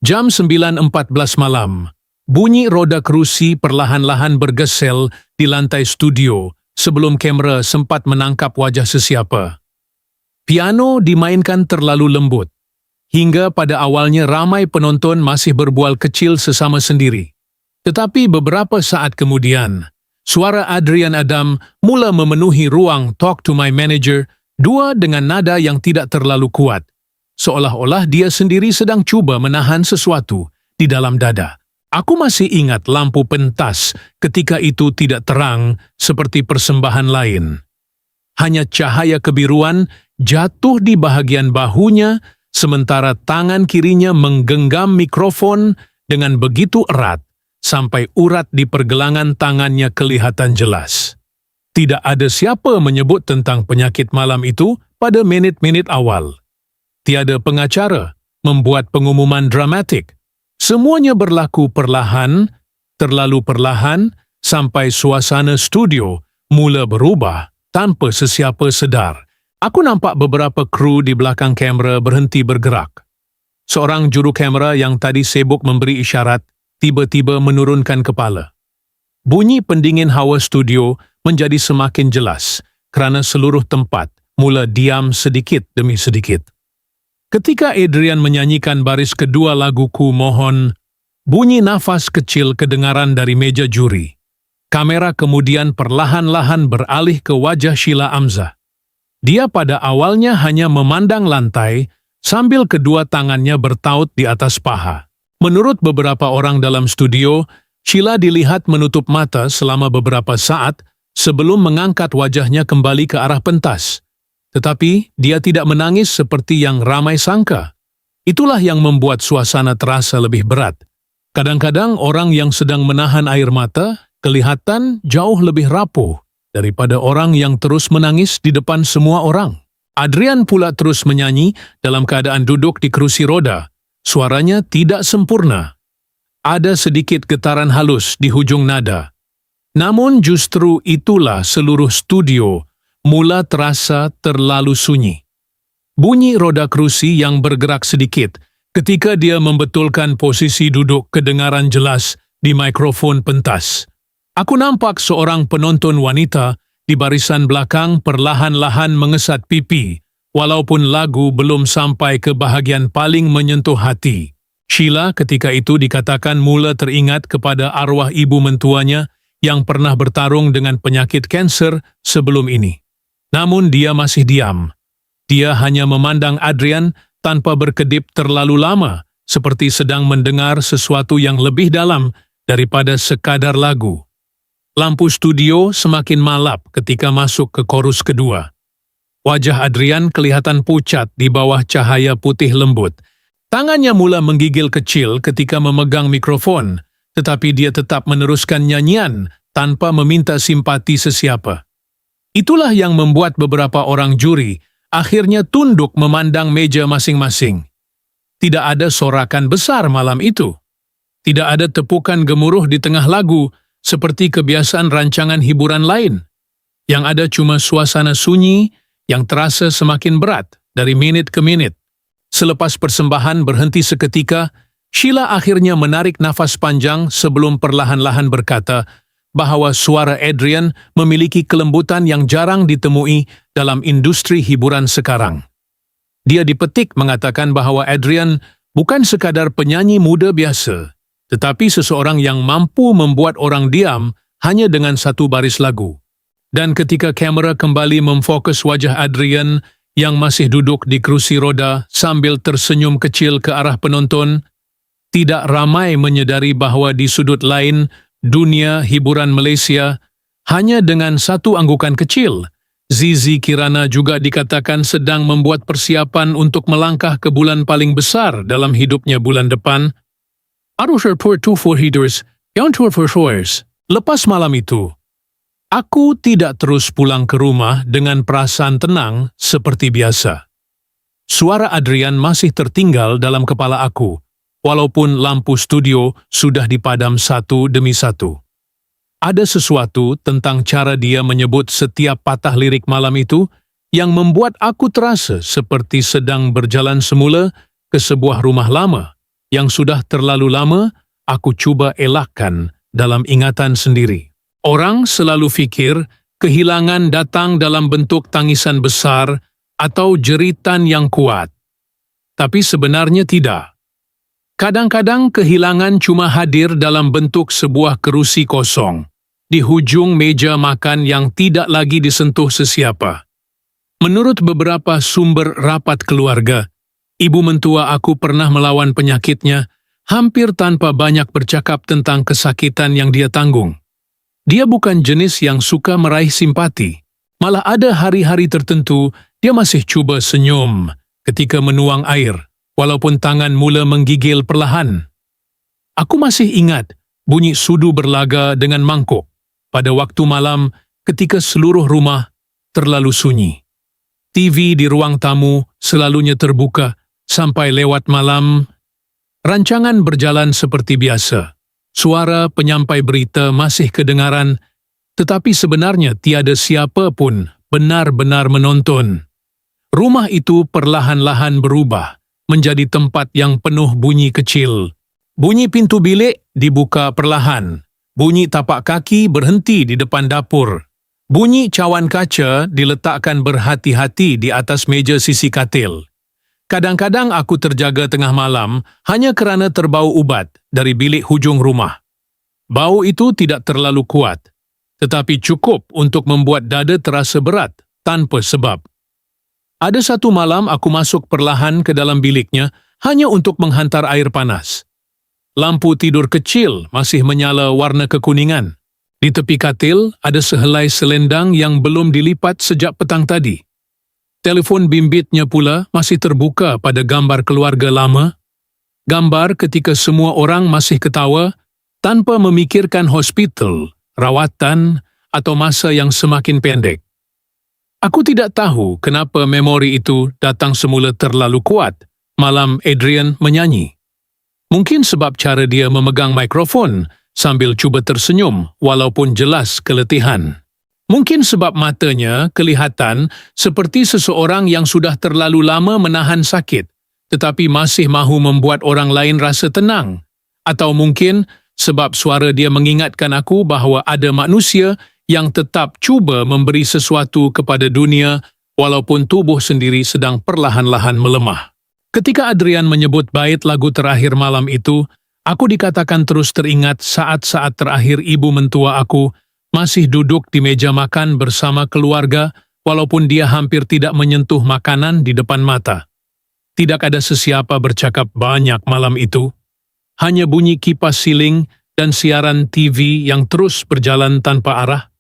Jam 9.14 malam. Bunyi roda kerusi perlahan-lahan bergesel di lantai studio sebelum kamera sempat menangkap wajah sesiapa. Piano dimainkan terlalu lembut. Hingga pada awalnya ramai penonton masih berbual kecil sesama sendiri. Tetapi beberapa saat kemudian, suara Adrian Adam mula memenuhi ruang Talk to My Manager 2 dengan nada yang tidak terlalu kuat. Seolah-olah dia sendiri sedang cuba menahan sesuatu di dalam dada. Aku masih ingat lampu pentas ketika itu tidak terang seperti persembahan lain. Hanya cahaya kebiruan jatuh di bahagian bahunya, sementara tangan kirinya menggenggam mikrofon dengan begitu erat sampai urat di pergelangan tangannya kelihatan jelas. Tidak ada siapa menyebut tentang penyakit malam itu pada menit-menit awal. Tiada pengacara membuat pengumuman dramatik. Semuanya berlaku perlahan, terlalu perlahan, sampai suasana studio mula berubah tanpa sesiapa sedar. Aku nampak beberapa kru di belakang kamera berhenti bergerak. Seorang juru kamera yang tadi sibuk memberi isyarat tiba-tiba menurunkan kepala. Bunyi pendingin hawa studio menjadi semakin jelas kerana seluruh tempat mula diam sedikit demi sedikit. Ketika Adrian menyanyikan baris kedua lagu Ku Mohon, bunyi nafas kecil kedengaran dari meja juri. Kamera kemudian perlahan-lahan beralih ke wajah Sheila Amzah. Dia pada awalnya hanya memandang lantai sambil kedua tangannya bertaut di atas paha. Menurut beberapa orang dalam studio, Sheila dilihat menutup mata selama beberapa saat sebelum mengangkat wajahnya kembali ke arah pentas. Tetapi dia tidak menangis seperti yang ramai sangka. Itulah yang membuat suasana terasa lebih berat. Kadang-kadang orang yang sedang menahan air mata kelihatan jauh lebih rapuh daripada orang yang terus menangis di depan semua orang. Adrian pula terus menyanyi dalam keadaan duduk di kerusi roda. Suaranya tidak sempurna. Ada sedikit getaran halus di hujung nada. Namun justru itulah seluruh studio mula terasa terlalu sunyi. Bunyi roda kerusi yang bergerak sedikit ketika dia membetulkan posisi duduk kedengaran jelas di mikrofon pentas. Aku nampak seorang penonton wanita di barisan belakang perlahan-lahan mengesat pipi, walaupun lagu belum sampai ke bahagian paling menyentuh hati. Sheila ketika itu dikatakan mula teringat kepada arwah ibu mentuanya yang pernah bertarung dengan penyakit kanser sebelum ini. Namun dia masih diam. Dia hanya memandang Adrian tanpa berkedip terlalu lama, seperti sedang mendengar sesuatu yang lebih dalam daripada sekadar lagu. Lampu studio semakin malap ketika masuk ke chorus kedua. Wajah Adrian kelihatan pucat di bawah cahaya putih lembut. Tangannya mula menggigil kecil ketika memegang mikrofon, tetapi dia tetap meneruskan nyanyian tanpa meminta simpati sesiapa. Itulah yang membuat beberapa orang juri akhirnya tunduk memandang meja masing-masing. Tidak ada sorakan besar malam itu. Tidak ada tepukan gemuruh di tengah lagu seperti kebiasaan rancangan hiburan lain. Yang ada cuma suasana sunyi yang terasa semakin berat dari menit ke menit. Selepas persembahan berhenti seketika, Sheila akhirnya menarik nafas panjang sebelum perlahan-lahan berkata bahwa suara Adrian memiliki kelembutan yang jarang ditemui dalam industri hiburan sekarang. Dia dipetik mengatakan bahwa Adrian bukan sekadar penyanyi muda biasa, tetapi seseorang yang mampu membuat orang diam hanya dengan satu baris lagu. Dan ketika kamera kembali memfokus wajah Adrian yang masih duduk di kerusi roda sambil tersenyum kecil ke arah penonton, tidak ramai menyedari bahwa di sudut lain dunia hiburan Malaysia, hanya dengan satu anggukan kecil, Zizi Kirana juga dikatakan sedang membuat persiapan untuk melangkah ke bulan paling besar dalam hidupnya bulan depan. Lepas malam itu, aku tidak terus pulang ke rumah dengan perasaan tenang seperti biasa. Suara Adrian masih tertinggal dalam kepala aku, walaupun lampu studio sudah dipadam satu demi satu. Ada sesuatu tentang cara dia menyebut setiap patah lirik malam itu yang membuat aku terasa seperti sedang berjalan semula ke sebuah rumah lama yang sudah terlalu lama aku cuba elakkan dalam ingatan sendiri. Orang selalu fikir kehilangan datang dalam bentuk tangisan besar atau jeritan yang kuat. Tapi sebenarnya tidak. Kadang-kadang kehilangan cuma hadir dalam bentuk sebuah kerusi kosong di hujung meja makan yang tidak lagi disentuh sesiapa. Menurut beberapa sumber rapat keluarga, ibu mentua aku pernah melawan penyakitnya hampir tanpa banyak bercakap tentang kesakitan yang dia tanggung. Dia bukan jenis yang suka meraih simpati. Malah ada hari-hari tertentu dia masih cuba senyum ketika menuang air, walaupun tangan mula menggigil perlahan. Aku masih ingat bunyi sudu berlaga dengan mangkuk pada waktu malam ketika seluruh rumah terlalu sunyi. TV di ruang tamu selalunya terbuka sampai lewat malam. Rancangan berjalan seperti biasa. Suara penyampai berita masih kedengaran, tetapi sebenarnya tiada siapa pun benar-benar menonton. Rumah itu perlahan-lahan berubah menjadi tempat yang penuh bunyi kecil. Bunyi pintu bilik dibuka perlahan. Bunyi tapak kaki berhenti di depan dapur. Bunyi cawan kaca diletakkan berhati-hati di atas meja sisi katil. Kadang-kadang aku terjaga tengah malam hanya kerana terbau ubat dari bilik hujung rumah. Bau itu tidak terlalu kuat, tetapi cukup untuk membuat dada terasa berat tanpa sebab. Ada satu malam aku masuk perlahan ke dalam biliknya hanya untuk menghantar air panas. Lampu tidur kecil masih menyala warna kekuningan. Di tepi katil ada sehelai selendang yang belum dilipat sejak petang tadi. Telefon bimbitnya pula masih terbuka pada gambar keluarga lama. Gambar ketika semua orang masih ketawa tanpa memikirkan hospital, rawatan atau masa yang semakin pendek. Aku tidak tahu kenapa memori itu datang semula terlalu kuat malam Adrian menyanyi. Mungkin sebab cara dia memegang mikrofon sambil cuba tersenyum walaupun jelas keletihan. Mungkin sebab matanya kelihatan seperti seseorang yang sudah terlalu lama menahan sakit, tetapi masih mahu membuat orang lain rasa tenang. Atau mungkin sebab suara dia mengingatkan aku bahawa ada manusia yang tetap cuba memberi sesuatu kepada dunia walaupun tubuh sendiri sedang perlahan-lahan melemah. Ketika Adrian menyebut bait lagu terakhir malam itu, aku dikatakan terus teringat saat-saat terakhir ibu mentua aku masih duduk di meja makan bersama keluarga walaupun dia hampir tidak menyentuh makanan di depan mata. Tidak ada sesiapa bercakap banyak malam itu. Hanya bunyi kipas siling dan siaran TV yang terus berjalan tanpa arah.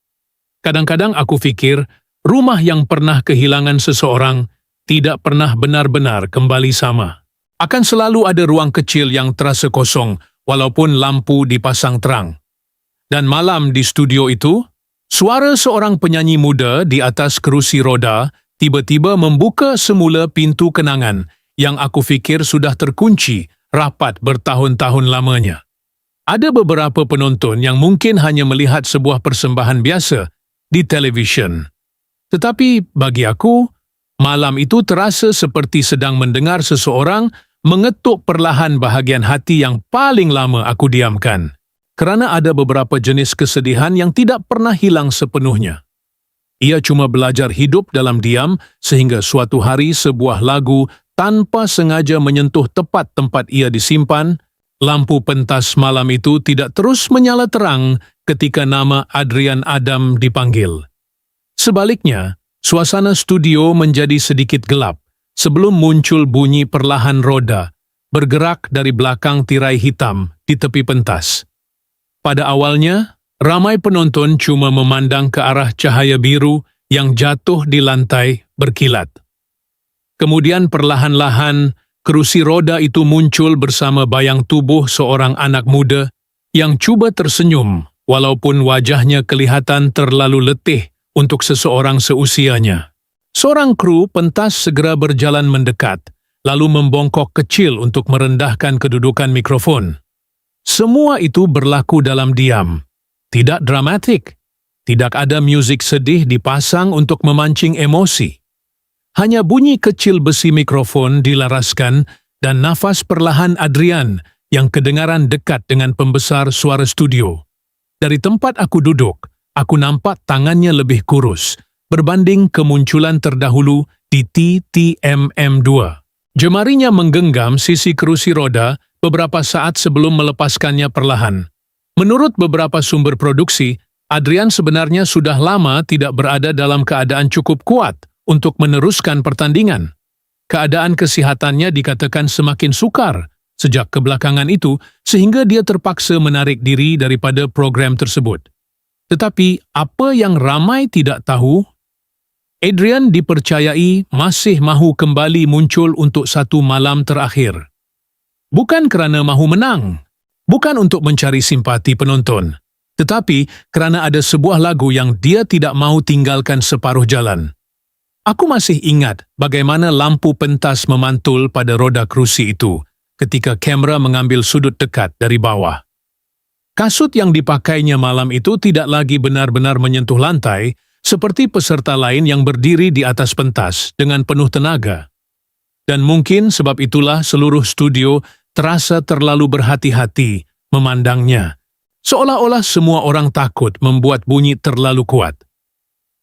Kadang-kadang aku fikir rumah yang pernah kehilangan seseorang tidak pernah benar-benar kembali sama. Akan selalu ada ruang kecil yang terasa kosong walaupun lampu dipasang terang. Dan malam di studio itu, suara seorang penyanyi muda di atas kerusi roda tiba-tiba membuka semula pintu kenangan yang aku fikir sudah terkunci rapat bertahun-tahun lamanya. Ada beberapa penonton yang mungkin hanya melihat sebuah persembahan biasa di televisyen. Tetapi bagi aku, malam itu terasa seperti sedang mendengar seseorang mengetuk perlahan bahagian hati yang paling lama aku diamkan. Kerana ada beberapa jenis kesedihan yang tidak pernah hilang sepenuhnya. Ia cuma belajar hidup dalam diam sehingga suatu hari sebuah lagu tanpa sengaja menyentuh tepat tempat ia disimpan. Lampu pentas malam itu tidak terus menyala terang ketika nama Adrian Adam dipanggil. Sebaliknya, suasana studio menjadi sedikit gelap sebelum muncul bunyi perlahan roda bergerak dari belakang tirai hitam di tepi pentas. Pada awalnya, ramai penonton cuma memandang ke arah cahaya biru yang jatuh di lantai berkilat. Kemudian perlahan-lahan, kerusi roda itu muncul bersama bayang tubuh seorang anak muda yang cuba tersenyum walaupun wajahnya kelihatan terlalu letih untuk seseorang seusianya. Seorang kru pentas segera berjalan mendekat, lalu membongkok kecil untuk merendahkan kedudukan mikrofon. Semua itu berlaku dalam diam, tidak dramatik, tidak ada muzik sedih dipasang untuk memancing emosi. Hanya bunyi kecil besi mikrofon dilaraskan dan nafas perlahan Adrian yang kedengaran dekat dengan pembesar suara studio. Dari tempat aku duduk, aku nampak tangannya lebih kurus berbanding kemunculan terdahulu di TTMM2. Jemarinya menggenggam sisi kerusi roda beberapa saat sebelum melepaskannya perlahan. Menurut beberapa sumber produksi, Adrian sebenarnya sudah lama tidak berada dalam keadaan cukup kuat untuk meneruskan pertandingan. Keadaan kesehatannya dikatakan semakin sukar sejak kebelakangan itu sehingga dia terpaksa menarik diri daripada program tersebut. Tetapi apa yang ramai tidak tahu, Adrian dipercayai masih mahu kembali muncul untuk satu malam terakhir. Bukan kerana mahu menang, bukan untuk mencari simpati penonton, tetapi kerana ada sebuah lagu yang dia tidak mahu tinggalkan separuh jalan. Aku masih ingat bagaimana lampu pentas memantul pada roda kerusi itu ketika kamera mengambil sudut dekat dari bawah. Kasut yang dipakainya malam itu tidak lagi benar-benar menyentuh lantai seperti peserta lain yang berdiri di atas pentas dengan penuh tenaga. Dan mungkin sebab itulah seluruh studio terasa terlalu berhati-hati memandangnya, seolah-olah semua orang takut membuat bunyi terlalu kuat.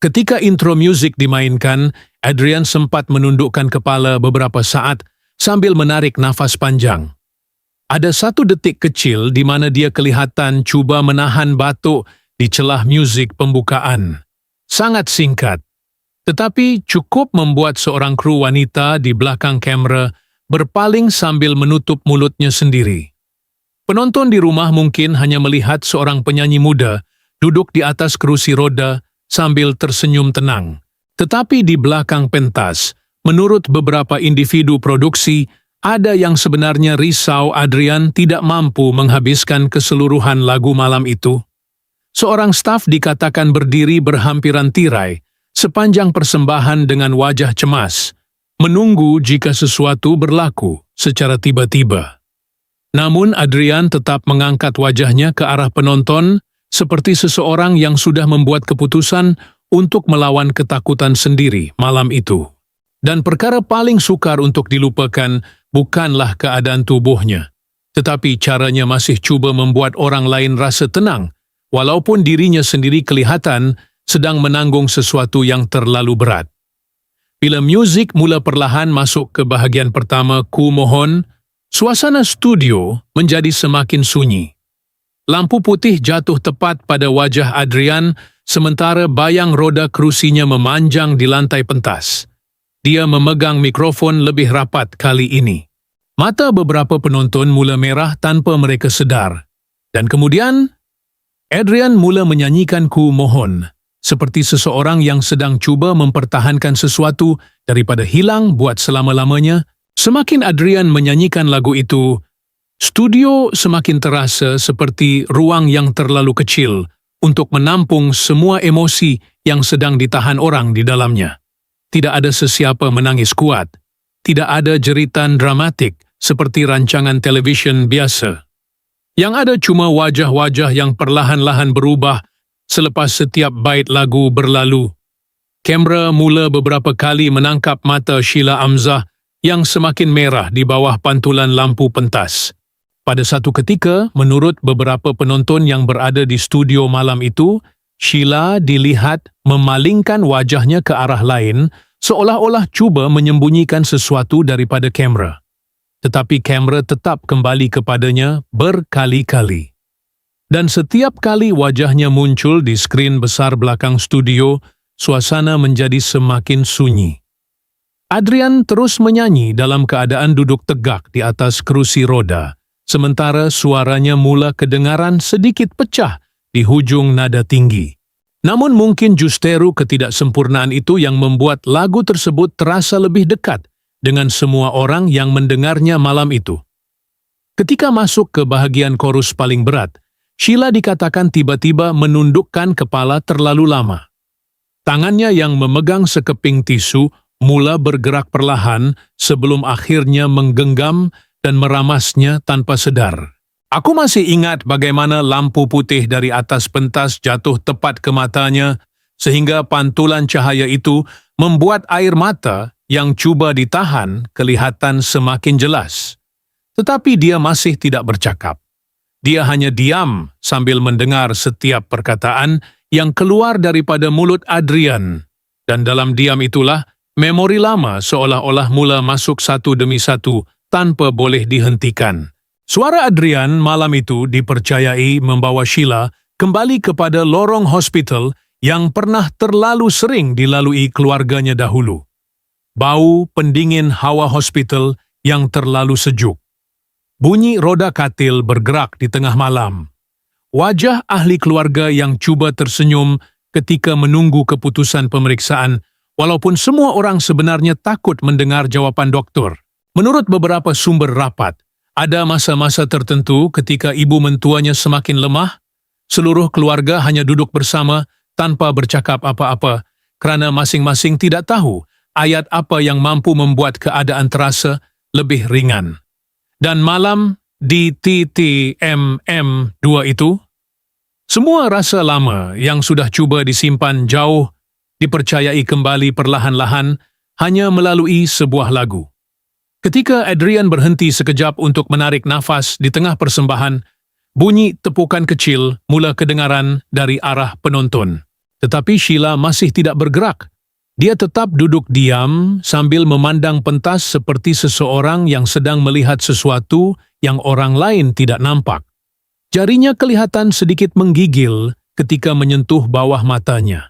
Ketika intro musik dimainkan, Adrian sempat menundukkan kepala beberapa saat sambil menarik nafas panjang. Ada satu detik kecil di mana dia kelihatan cuba menahan batuk di celah musik pembukaan. Sangat singkat, tetapi cukup membuat seorang kru wanita di belakang kamera berpaling sambil menutup mulutnya sendiri. Penonton di rumah mungkin hanya melihat seorang penyanyi muda duduk di atas kerusi roda sambil tersenyum tenang. Tetapi di belakang pentas, menurut beberapa individu produksi, ada yang sebenarnya risau Adrian tidak mampu menghabiskan keseluruhan lagu malam itu. Seorang staf dikatakan berdiri berhampiran tirai sepanjang persembahan dengan wajah cemas, menunggu jika sesuatu berlaku secara tiba-tiba. Namun Adrian tetap mengangkat wajahnya ke arah penonton seperti seseorang yang sudah membuat keputusan untuk melawan ketakutan sendiri malam itu. Dan perkara paling sukar untuk dilupakan bukanlah keadaan tubuhnya, tetapi caranya masih cuba membuat orang lain rasa tenang, walaupun dirinya sendiri kelihatan sedang menanggung sesuatu yang terlalu berat. Bila muzik mula perlahan masuk ke bahagian pertama Ku Mohon, suasana studio menjadi semakin sunyi. Lampu putih jatuh tepat pada wajah Adrian sementara bayang roda kerusinya memanjang di lantai pentas. Dia memegang mikrofon lebih rapat kali ini. Mata beberapa penonton mula merah tanpa mereka sedar. Dan kemudian Adrian mula menyanyikan Ku Mohon, seperti seseorang yang sedang cuba mempertahankan sesuatu daripada hilang buat selama-lamanya. Semakin Adrian menyanyikan lagu itu, studio semakin terasa seperti ruang yang terlalu kecil untuk menampung semua emosi yang sedang ditahan orang di dalamnya. Tidak ada sesiapa menangis kuat, tidak ada jeritan dramatik seperti rancangan televisyen biasa. Yang ada cuma wajah-wajah yang perlahan-lahan berubah selepas setiap bait lagu berlalu. Kamera mula beberapa kali menangkap mata Sheila Amzah yang semakin merah di bawah pantulan lampu pentas. Pada satu ketika, menurut beberapa penonton yang berada di studio malam itu, Sheila dilihat memalingkan wajahnya ke arah lain seolah-olah cuba menyembunyikan sesuatu daripada kamera. Tetapi kamera tetap kembali kepadanya berkali-kali. Dan setiap kali wajahnya muncul di skrin besar belakang studio, suasana menjadi semakin sunyi. Adrian terus menyanyi dalam keadaan duduk tegak di atas kerusi roda, sementara suaranya mula kedengaran sedikit pecah di hujung nada tinggi. Namun mungkin justeru ketidaksempurnaan itu yang membuat lagu tersebut terasa lebih dekat dengan semua orang yang mendengarnya malam itu. Ketika masuk ke bahagian korus paling berat, Sheila dikatakan tiba-tiba menundukkan kepala terlalu lama. Tangannya yang memegang sekeping tisu mula bergerak perlahan sebelum akhirnya menggenggam dan meramasnya tanpa sadar. Aku masih ingat bagaimana lampu putih dari atas pentas jatuh tepat ke matanya sehingga pantulan cahaya itu membuat air mata yang cuba ditahan kelihatan semakin jelas. Tetapi dia masih tidak bercakap. Dia hanya diam sambil mendengar setiap perkataan yang keluar daripada mulut Adrian. Dan dalam diam itulah, memori lama seolah-olah mula masuk satu demi satu tanpa boleh dihentikan. Suara Adrian malam itu dipercayai membawa Sheila kembali kepada lorong hospital yang pernah terlalu sering dilalui keluarganya dahulu. Bau pendingin hawa hospital yang terlalu sejuk. Bunyi roda katil bergerak di tengah malam. Wajah ahli keluarga yang cuba tersenyum ketika menunggu keputusan pemeriksaan, walaupun semua orang sebenarnya takut mendengar jawapan doktor. Menurut beberapa sumber rapat, ada masa-masa tertentu ketika ibu mentuanya semakin lemah, seluruh keluarga hanya duduk bersama tanpa bercakap apa-apa kerana masing-masing tidak tahu ayat apa yang mampu membuat keadaan terasa lebih ringan. Dan malam di TTMM 2 itu, semua rasa lama yang sudah cuba disimpan jauh dipercayai kembali perlahan-lahan hanya melalui sebuah lagu. Ketika Adrian berhenti sekejap untuk menarik nafas di tengah persembahan, bunyi tepukan kecil mula kedengaran dari arah penonton. Tetapi Sheila masih tidak bergerak. Dia tetap duduk diam sambil memandang pentas seperti seseorang yang sedang melihat sesuatu yang orang lain tidak nampak. Jarinya kelihatan sedikit menggigil ketika menyentuh bawah matanya.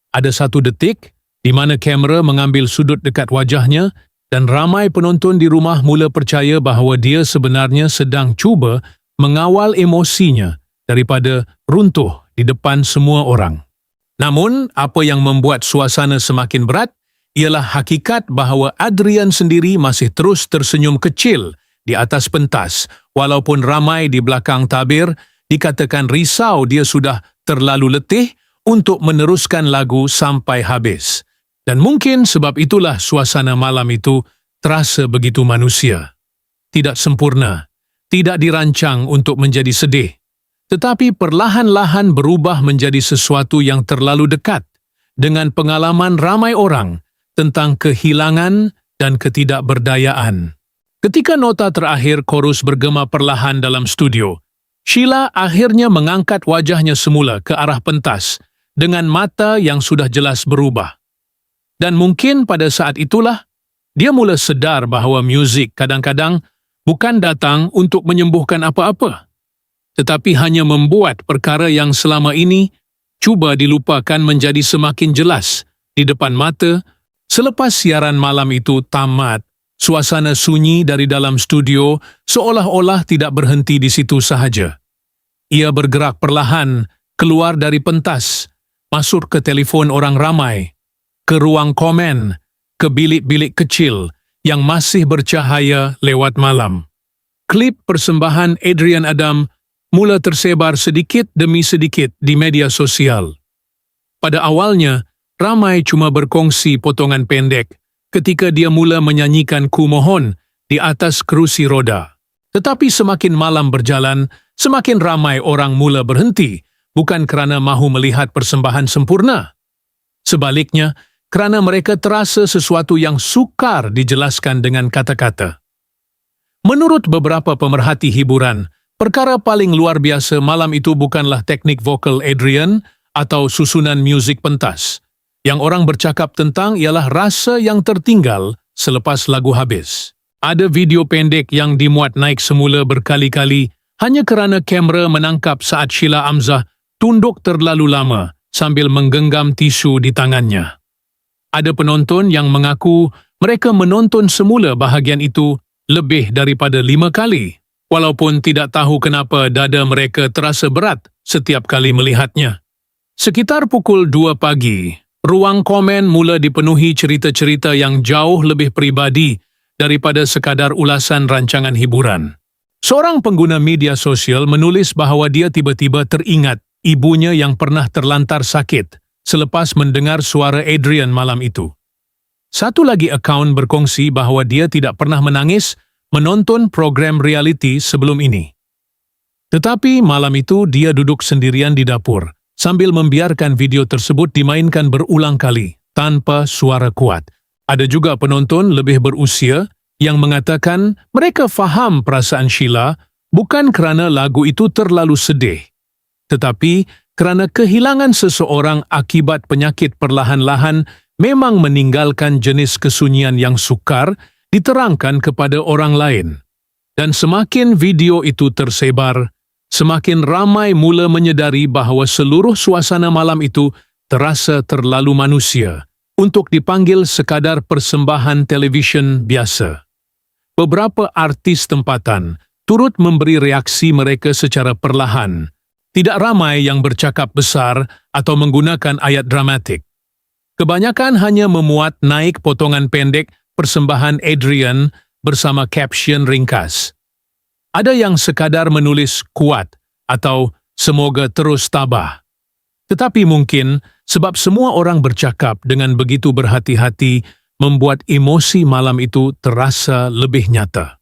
Ada satu detik di mana kamera mengambil sudut dekat wajahnya dan ramai penonton di rumah mula percaya bahawa dia sebenarnya sedang cuba mengawal emosinya daripada runtuh di depan semua orang. Namun, apa yang membuat suasana semakin berat ialah hakikat bahawa Adrian sendiri masih terus tersenyum kecil di atas pentas, walaupun ramai di belakang tabir dikatakan risau dia sudah terlalu letih untuk meneruskan lagu sampai habis. Dan mungkin sebab itulah suasana malam itu terasa begitu manusia. Tidak sempurna, tidak dirancang untuk menjadi sedih, tetapi perlahan-lahan berubah menjadi sesuatu yang terlalu dekat dengan pengalaman ramai orang tentang kehilangan dan ketidakberdayaan. Ketika nota terakhir korus bergema perlahan dalam studio, Sheila akhirnya mengangkat wajahnya semula ke arah pentas dengan mata yang sudah jelas berubah. Dan mungkin pada saat itulah, dia mula sedar bahawa muzik kadang-kadang bukan datang untuk menyembuhkan apa-apa, tetapi hanya membuat perkara yang selama ini cuba dilupakan menjadi semakin jelas di depan mata. Selepas siaran malam itu tamat, suasana sunyi dari dalam studio seolah-olah tidak berhenti di situ sahaja. Ia bergerak perlahan keluar dari pentas, masuk ke telefon orang ramai, ke ruang komen, ke bilik-bilik kecil yang masih bercahaya lewat malam. Klip persembahan Adrian Adam mula tersebar sedikit demi sedikit di media sosial. Pada awalnya, ramai cuma berkongsi potongan pendek ketika dia mula menyanyikan Ku Mohon di atas kerusi roda. Tetapi semakin malam berjalan, semakin ramai orang mula berhenti, bukan kerana mahu melihat persembahan sempurna. Sebaliknya, kerana mereka terasa sesuatu yang sukar dijelaskan dengan kata-kata. Menurut beberapa pemerhati hiburan, perkara paling luar biasa malam itu bukanlah teknik vokal Adrian atau susunan muzik pentas. Yang orang bercakap tentang ialah rasa yang tertinggal selepas lagu habis. Ada video pendek yang dimuat naik semula berkali-kali hanya kerana kamera menangkap saat Sheila Amzah tunduk terlalu lama sambil menggenggam tisu di tangannya. Ada penonton yang mengaku mereka menonton semula bahagian itu lebih daripada 5 kali. Walaupun tidak tahu kenapa dada mereka terasa berat setiap kali melihatnya. Sekitar pukul 2 pagi, ruang komen mula dipenuhi cerita-cerita yang jauh lebih pribadi daripada sekadar ulasan rancangan hiburan. Seorang pengguna media sosial menulis bahawa dia tiba-tiba teringat ibunya yang pernah terlantar sakit selepas mendengar suara Adrian malam itu. Satu lagi akaun berkongsi bahawa dia tidak pernah menangis menonton program reality sebelum ini. Tetapi malam itu dia duduk sendirian di dapur sambil membiarkan video tersebut dimainkan berulang kali tanpa suara kuat. Ada juga penonton lebih berusia yang mengatakan mereka faham perasaan Sheila bukan kerana lagu itu terlalu sedih, tetapi kerana kehilangan seseorang akibat penyakit perlahan-lahan memang meninggalkan jenis kesunyian yang sukar diterangkan kepada orang lain. Dan semakin video itu tersebar, semakin ramai mula menyedari bahawa seluruh suasana malam itu terasa terlalu manusia untuk dipanggil sekadar persembahan televisyen biasa. Beberapa artis tempatan turut memberi reaksi mereka secara perlahan. Tidak ramai yang bercakap besar atau menggunakan ayat dramatik. Kebanyakan hanya memuat naik potongan pendek persembahan Adrian bersama caption ringkas. Ada yang sekadar menulis kuat atau semoga terus tabah. Tetapi mungkin sebab semua orang bercakap dengan begitu berhati-hati membuat emosi malam itu terasa lebih nyata.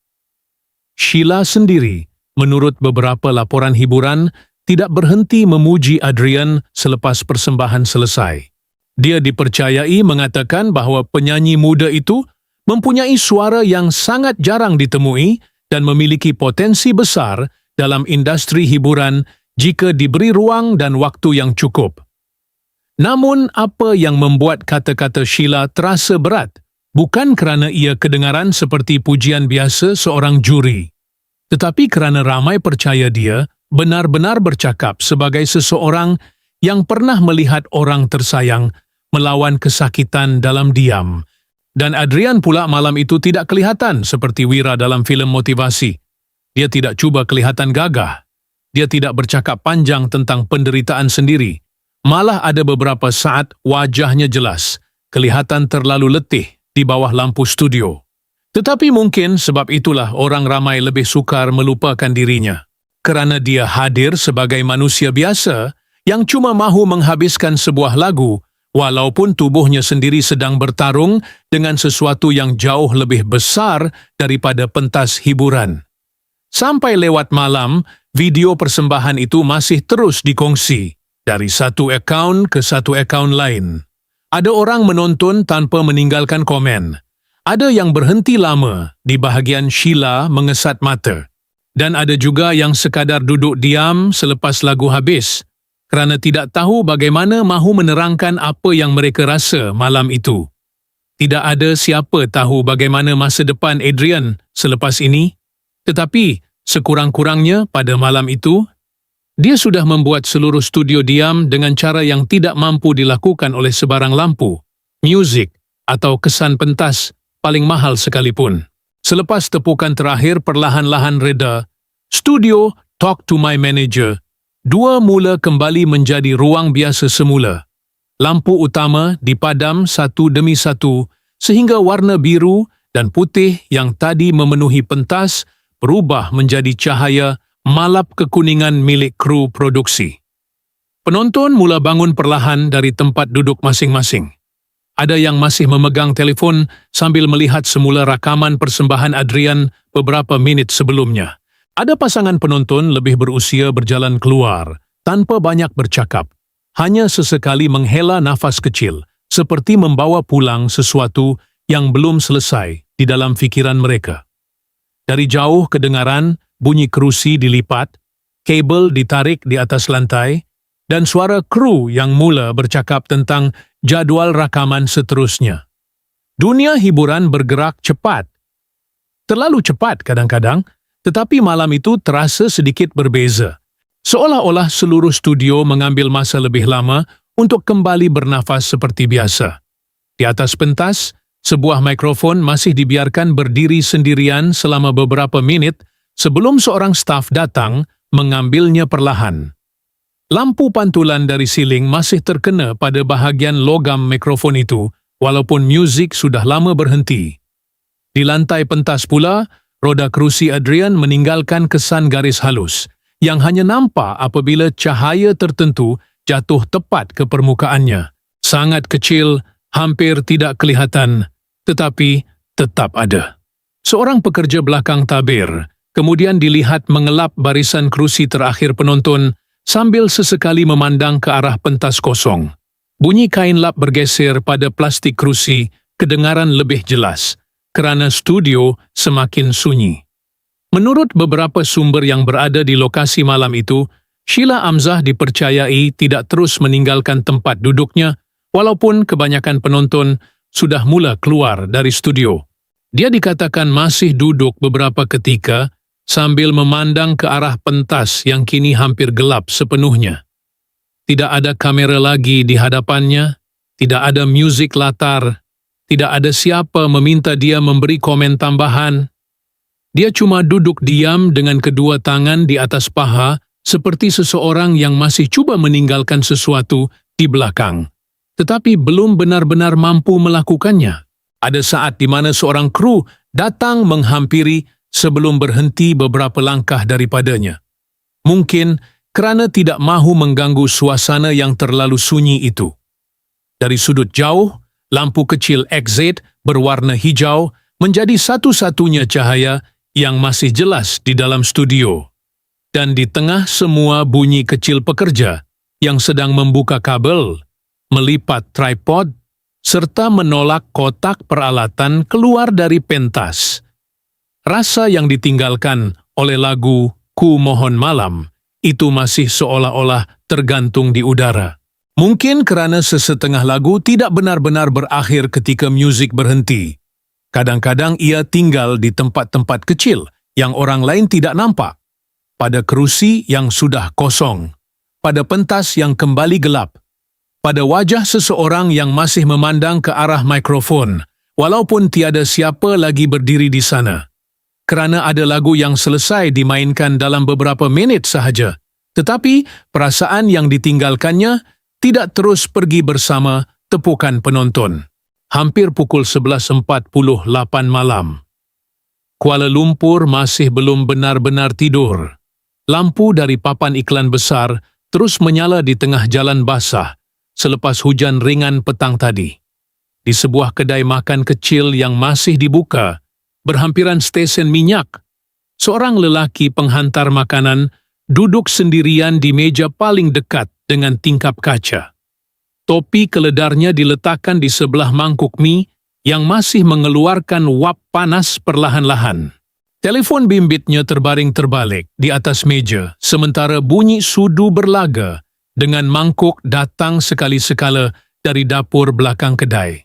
Sheila sendiri, menurut beberapa laporan hiburan, tidak berhenti memuji Adrian selepas persembahan selesai. Dia dipercayai mengatakan bahawa penyanyi muda itu mempunyai suara yang sangat jarang ditemui dan memiliki potensi besar dalam industri hiburan jika diberi ruang dan waktu yang cukup. Namun apa yang membuat kata-kata Sheila terasa berat bukan kerana ia kedengaran seperti pujian biasa seorang juri, tetapi kerana ramai percaya dia benar-benar bercakap sebagai seseorang yang pernah melihat orang tersayang melawan kesakitan dalam diam. Dan Adrian pula malam itu tidak kelihatan seperti Wira dalam filem motivasi. Dia tidak cuba kelihatan gagah. Dia tidak bercakap panjang tentang penderitaan sendiri. Malah ada beberapa saat wajahnya jelas, kelihatan terlalu letih di bawah lampu studio. Tetapi mungkin sebab itulah orang ramai lebih sukar melupakan dirinya. Kerana dia hadir sebagai manusia biasa yang cuma mahu menghabiskan sebuah lagu walaupun tubuhnya sendiri sedang bertarung dengan sesuatu yang jauh lebih besar daripada pentas hiburan. Sampai lewat malam, video persembahan itu masih terus dikongsi dari satu akaun ke satu akaun lain. Ada orang menonton tanpa meninggalkan komen. Ada yang berhenti lama di bahagian Sheila mengesat mata. Dan ada juga yang sekadar duduk diam selepas lagu habis kerana tidak tahu bagaimana mahu menerangkan apa yang mereka rasa malam itu. Tidak ada siapa tahu bagaimana masa depan Adrian selepas ini, tetapi sekurang-kurangnya pada malam itu, dia sudah membuat seluruh studio diam dengan cara yang tidak mampu dilakukan oleh sebarang lampu, muzik atau kesan pentas paling mahal sekalipun. Selepas tepukan terakhir perlahan-lahan reda, studio Talk to My Manager dua mula kembali menjadi ruang biasa semula. Lampu utama dipadam satu demi satu sehingga warna biru dan putih yang tadi memenuhi pentas berubah menjadi cahaya malap kekuningan milik kru produksi. Penonton mula bangun perlahan dari tempat duduk masing-masing. Ada yang masih memegang telefon sambil melihat semula rakaman persembahan Adrian beberapa minit sebelumnya. Ada pasangan penonton lebih berusia berjalan keluar tanpa banyak bercakap. Hanya sesekali menghela nafas kecil, seperti membawa pulang sesuatu yang belum selesai di dalam fikiran mereka. Dari jauh kedengaran bunyi kerusi dilipat, kabel ditarik di atas lantai, dan suara kru yang mula bercakap tentang jadual rakaman seterusnya. Dunia hiburan bergerak cepat. Terlalu cepat kadang-kadang, tetapi malam itu terasa sedikit berbeza. Seolah-olah seluruh studio mengambil masa lebih lama untuk kembali bernafas seperti biasa. Di atas pentas, sebuah mikrofon masih dibiarkan berdiri sendirian selama beberapa minit sebelum seorang staf datang mengambilnya perlahan. Lampu pantulan dari siling masih terkena pada bahagian logam mikrofon itu, walaupun muzik sudah lama berhenti. Di lantai pentas pula, roda kerusi Adrian meninggalkan kesan garis halus, yang hanya nampak apabila cahaya tertentu jatuh tepat ke permukaannya. Sangat kecil, hampir tidak kelihatan, tetapi tetap ada. Seorang pekerja belakang tabir kemudian dilihat mengelap barisan kerusi terakhir penonton sambil sesekali memandang ke arah pentas kosong. Bunyi kain lap bergeser pada plastik kerusi kedengaran lebih jelas, kerana studio semakin sunyi. Menurut beberapa sumber yang berada di lokasi malam itu, Sheila Amzah dipercayai tidak terus meninggalkan tempat duduknya walaupun kebanyakan penonton sudah mula keluar dari studio. Dia dikatakan masih duduk beberapa ketika sambil memandang ke arah pentas yang kini hampir gelap sepenuhnya. Tidak ada kamera lagi di hadapannya, tidak ada muzik latar, tidak ada siapa meminta dia memberi komen tambahan. Dia cuma duduk diam dengan kedua tangan di atas paha seperti seseorang yang masih cuba meninggalkan sesuatu di belakang, tetapi belum benar-benar mampu melakukannya. Ada saat di mana seorang kru datang menghampiri sebelum berhenti beberapa langkah daripadanya. Mungkin kerana tidak mahu mengganggu suasana yang terlalu sunyi itu. Dari sudut jauh, lampu kecil exit berwarna hijau menjadi satu-satunya cahaya yang masih jelas di dalam studio. Dan di tengah semua bunyi kecil pekerja yang sedang membuka kabel, melipat tripod, serta menolak kotak peralatan keluar dari pentas. Rasa yang ditinggalkan oleh lagu Ku Mohon Malam itu masih seolah-olah tergantung di udara. Mungkin kerana sesetengah lagu tidak benar-benar berakhir ketika muzik berhenti. Kadang-kadang ia tinggal di tempat-tempat kecil yang orang lain tidak nampak, pada kerusi yang sudah kosong, pada pentas yang kembali gelap, pada wajah seseorang yang masih memandang ke arah mikrofon, walaupun tiada siapa lagi berdiri di sana. Kerana ada lagu yang selesai dimainkan dalam beberapa minit sahaja, tetapi perasaan yang ditinggalkannya tidak terus pergi bersama tepukan penonton. Hampir pukul 11.48 malam. Kuala Lumpur masih belum benar-benar tidur. Lampu dari papan iklan besar terus menyala di tengah jalan basah selepas hujan ringan petang tadi. Di sebuah kedai makan kecil yang masih dibuka, berhampiran stesen minyak, seorang lelaki penghantar makanan duduk sendirian di meja paling dekat dengan tingkap kaca. Topi keledarnya diletakkan di sebelah mangkuk mie yang masih mengeluarkan uap panas perlahan-lahan. Telefon bimbitnya terbaring terbalik di atas meja, sementara bunyi sudu berlaga dengan mangkuk datang sekali-sekala dari dapur belakang kedai.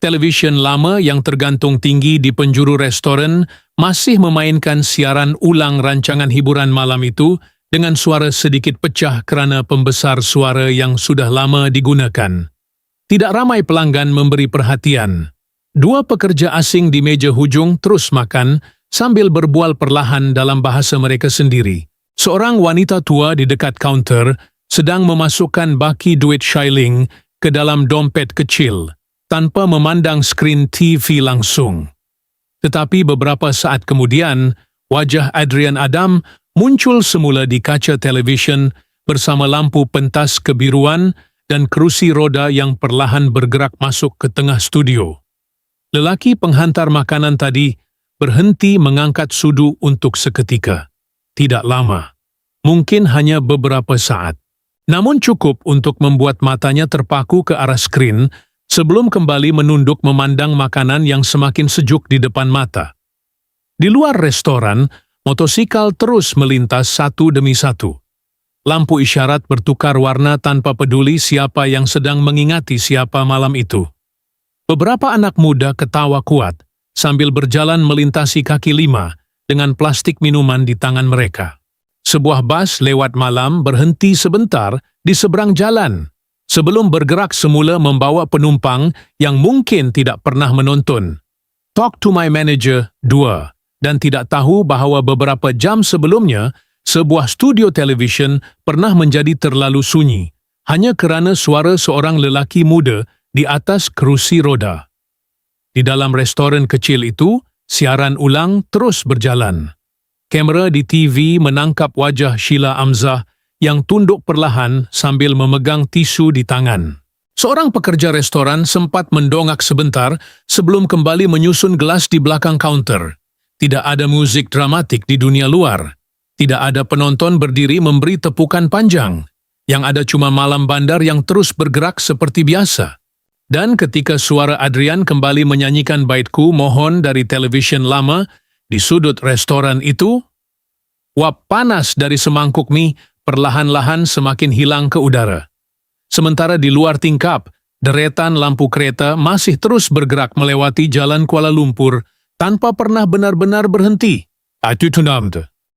Televisyen lama yang tergantung tinggi di penjuru restoran masih memainkan siaran ulang rancangan hiburan malam itu dengan suara sedikit pecah kerana pembesar suara yang sudah lama digunakan. Tidak ramai pelanggan memberi perhatian. Dua pekerja asing di meja hujung terus makan sambil berbual perlahan dalam bahasa mereka sendiri. Seorang wanita tua di dekat kaunter sedang memasukkan baki duit shilling ke dalam dompet kecil tanpa memandang skrin TV langsung. Tetapi beberapa saat kemudian, wajah Adrian Adam muncul semula di kaca televisyen bersama lampu pentas kebiruan dan kerusi roda yang perlahan bergerak masuk ke tengah studio. Lelaki penghantar makanan tadi berhenti mengangkat sudu untuk seketika. Tidak lama, mungkin hanya beberapa saat. Namun cukup untuk membuat matanya terpaku ke arah skrin sebelum kembali menunduk memandang makanan yang semakin sejuk di depan mata. Di luar restoran, motosikal terus melintas satu demi satu. Lampu isyarat bertukar warna tanpa peduli siapa yang sedang mengingati siapa malam itu. Beberapa anak muda ketawa kuat sambil berjalan melintasi kaki lima dengan plastik minuman di tangan mereka. Sebuah bas lewat malam berhenti sebentar di seberang jalan sebelum bergerak semula membawa penumpang yang mungkin tidak pernah menonton Talk to My Manager 2 dan tidak tahu bahawa beberapa jam sebelumnya, sebuah studio televisyen pernah menjadi terlalu sunyi, hanya kerana suara seorang lelaki muda di atas kerusi roda. Di dalam restoran kecil itu, siaran ulang terus berjalan. Kamera di TV menangkap wajah Sheila Amzah yang tunduk perlahan sambil memegang tisu di tangan. Seorang pekerja restoran sempat mendongak sebentar sebelum kembali menyusun gelas di belakang kaunter. Tidak ada musik dramatik di dunia luar. Tidak ada penonton berdiri memberi tepukan panjang. Yang ada cuma malam bandar yang terus bergerak seperti biasa. Dan ketika suara Adrian kembali menyanyikan baitku mohon dari televisyen lama di sudut restoran itu, uap panas dari semangkuk mie perlahan-lahan semakin hilang ke udara. Sementara di luar tingkap, deretan lampu kereta masih terus bergerak melewati jalan Kuala Lumpur tanpa pernah benar-benar berhenti. Itu tunam tu.